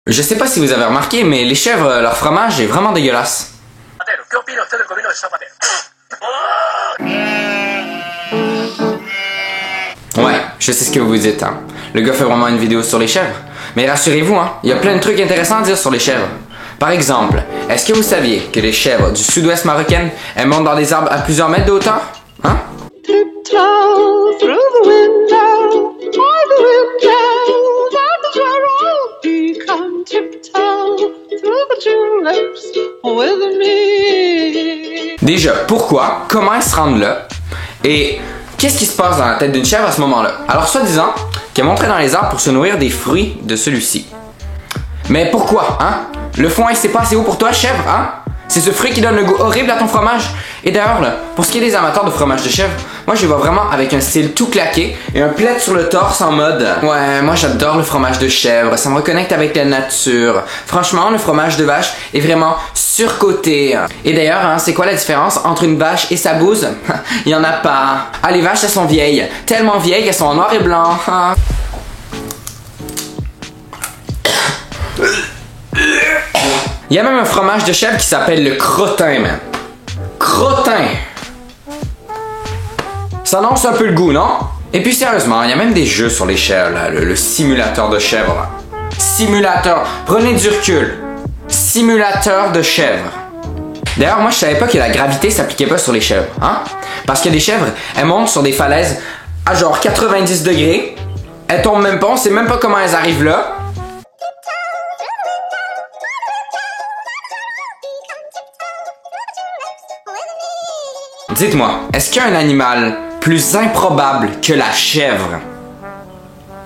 Je sais pas si vous avez remarqué, mais les chèvres, leur fromage est vraiment dégueulasse. Ouais, je sais ce que vous vous dites, hein. Le gars fait vraiment une vidéo sur les chèvres. Mais rassurez-vous, hein, il y a plein de trucs intéressants à dire sur les chèvres. Par exemple, est-ce que vous saviez que les chèvres du sud-ouest marocain, elles montent dans des arbres à plusieurs mètres de hauteur? Hein? Tiptoe through the window, by the window, that the sparrow become tiptoe through the tulips with me. Déjà, pourquoi? Comment elles se rendent là? Et qu'est-ce qui se passe dans la tête d'une chèvre à ce moment-là? Alors, soi-disant, qu'elle monterait dans les arbres pour se nourrir des fruits de celui-ci. Mais pourquoi, hein? Le foin, c'est pas assez haut pour toi, chèvre, hein? C'est ce fruit qui donne le goût horrible à ton fromage. Et d'ailleurs, là, pour ce qui est des amateurs de fromage de chèvre, moi je les vois vraiment avec un style tout claqué et un plaid sur le torse en mode ouais, moi j'adore le fromage de chèvre, ça me reconnecte avec la nature. Franchement, le fromage de vache est vraiment surcoté. Et d'ailleurs, hein, c'est quoi la différence entre une vache et sa bouse? Il y en a pas. Ah, les vaches, elles sont vieilles. Tellement vieilles qu'elles sont en noir et blanc. Hein. Il y a même un fromage de chèvre qui s'appelle le crottin, man. Crottin! Ça annonce un peu le goût, non? Et puis sérieusement, il y a même des jeux sur les chèvres, là, le simulateur de chèvre. Là. Simulateur, prenez du recul. Simulateur de chèvre. D'ailleurs, moi je savais pas que la gravité s'appliquait pas sur les chèvres, hein? Parce que les chèvres, elles montent sur des falaises à genre 90 degrés, elles tombent même pas, on sait même pas comment elles arrivent là. Dites-moi, est-ce qu'il y a un animal plus improbable que la chèvre?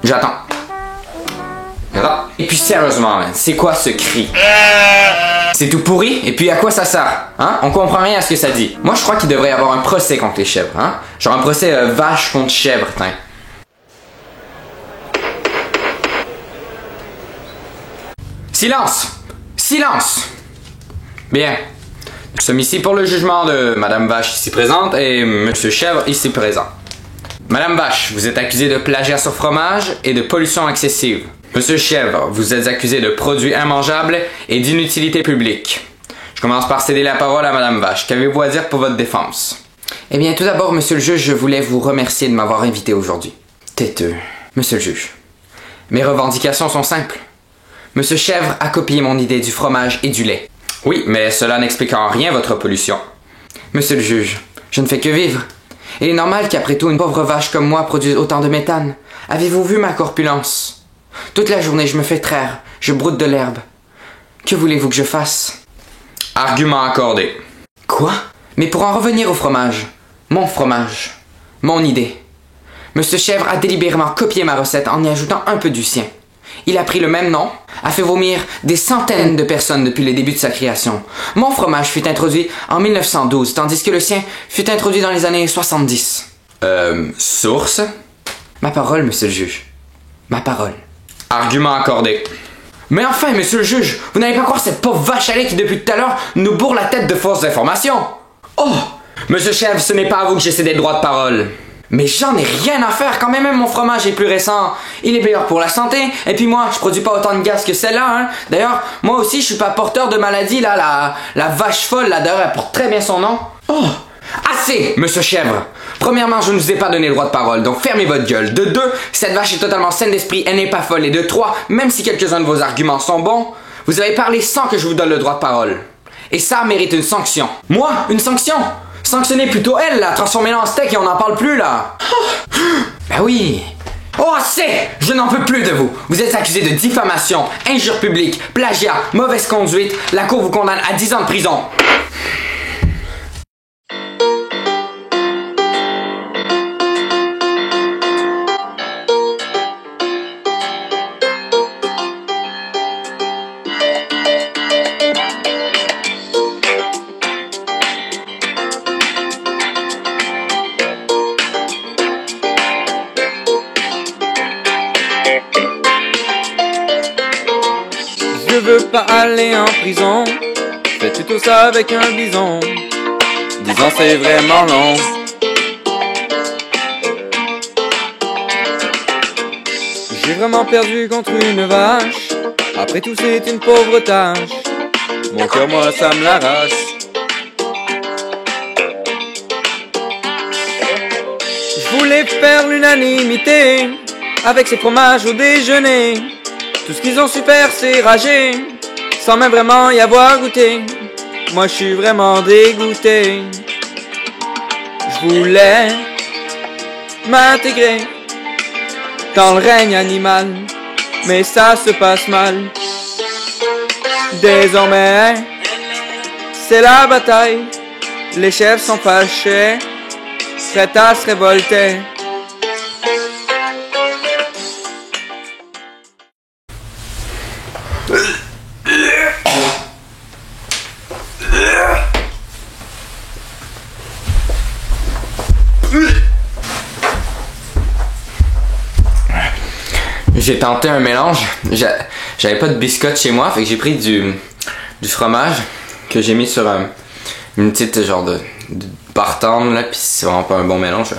J'attends. Et puis sérieusement, c'est quoi ce cri? C'est tout pourri? Et puis à quoi ça sert? Hein? On comprend rien à ce que ça dit. Moi je crois qu'il devrait y avoir un procès contre les chèvres, hein? Genre un procès vache contre chèvre, tiens. Silence! Silence! Bien. Nous sommes ici pour le jugement de Madame Vache ici présente et Monsieur Chèvre ici présent. Madame Vache, vous êtes accusée de plagiat sur fromage et de pollution excessive. Monsieur Chèvre, vous êtes accusé de produits immangeables et d'inutilité publique. Je commence par céder la parole à Madame Vache. Qu'avez-vous à dire pour votre défense? Eh bien, tout d'abord, Monsieur le juge, je voulais vous remercier de m'avoir invité aujourd'hui. Têteux. Monsieur le juge, mes revendications sont simples. Monsieur Chèvre a copié mon idée du fromage et du lait. Oui, mais cela n'explique en rien votre pollution. Monsieur le juge, je ne fais que vivre. Il est normal qu'après tout, une pauvre vache comme moi produise autant de méthane. Avez-vous vu ma corpulence? Toute la journée, je me fais traire, je broute de l'herbe. Que voulez-vous que je fasse? Argument accordé. Quoi? Mais pour en revenir au fromage, mon idée. Monsieur Chèvre a délibérément copié ma recette en y ajoutant un peu du sien. Il a pris le même nom, a fait vomir des centaines de personnes depuis les débuts de sa création. Mon fromage fut introduit en 1912, tandis que le sien fut introduit dans les années 70. Source? Ma parole, monsieur le juge. Ma parole. Argument accordé. Mais enfin, monsieur le juge, vous n'allez pas croire cette pauvre vache à lait qui depuis tout à l'heure nous bourre la tête de fausses informations. Oh! Monsieur Chèvre, ce n'est pas à vous que j'ai cédé le droit de parole. Mais j'en ai rien à faire quand même mon fromage est plus récent. Il est meilleur pour la santé. Et puis moi, je produis pas autant de gaz que celle-là, hein. D'ailleurs, moi aussi, je suis pas porteur de maladie, là, la vache folle, là, d'ailleurs, elle porte très bien son nom. Oh! Assez, monsieur Chèvre. Premièrement, je ne vous ai pas donné le droit de parole, donc fermez votre gueule. De 2, cette vache est totalement saine d'esprit, elle n'est pas folle. Et de 3, même si quelques-uns de vos arguments sont bons, vous avez parlé sans que je vous donne le droit de parole. Et ça mérite une sanction. Moi? Une sanction? Sanctionnez plutôt elle, là, transformez-la en steak et on n'en parle plus, là. Ben oui. Oh, assez! Je n'en peux plus de vous. Vous êtes accusé de diffamation, injure publique, plagiat, mauvaise conduite. La cour vous condamne à 10 ans de prison. Je veux pas aller en prison, fais plutôt ça avec un bison. 10 ans c'est vraiment long. J'ai vraiment perdu contre une vache, Après tout c'est une pauvre tâche. Mon cœur moi ça me l'arrache. Je voulais faire l'unanimité avec ces fromages au déjeuner. Tout ce qu'ils ont su faire c'est rager, sans même vraiment y avoir goûté. Moi je suis vraiment dégoûté. Je voulais m'intégrer dans le règne animal, mais ça se passe mal. Désormais, c'est la bataille. Les chefs sont fâchés, prêts à se révolter. J'ai tenté un mélange. J'avais pas de biscotte chez moi, fait que j'ai pris du fromage que j'ai mis sur une petite genre de bar tendre là, pis c'est vraiment pas un bon mélange.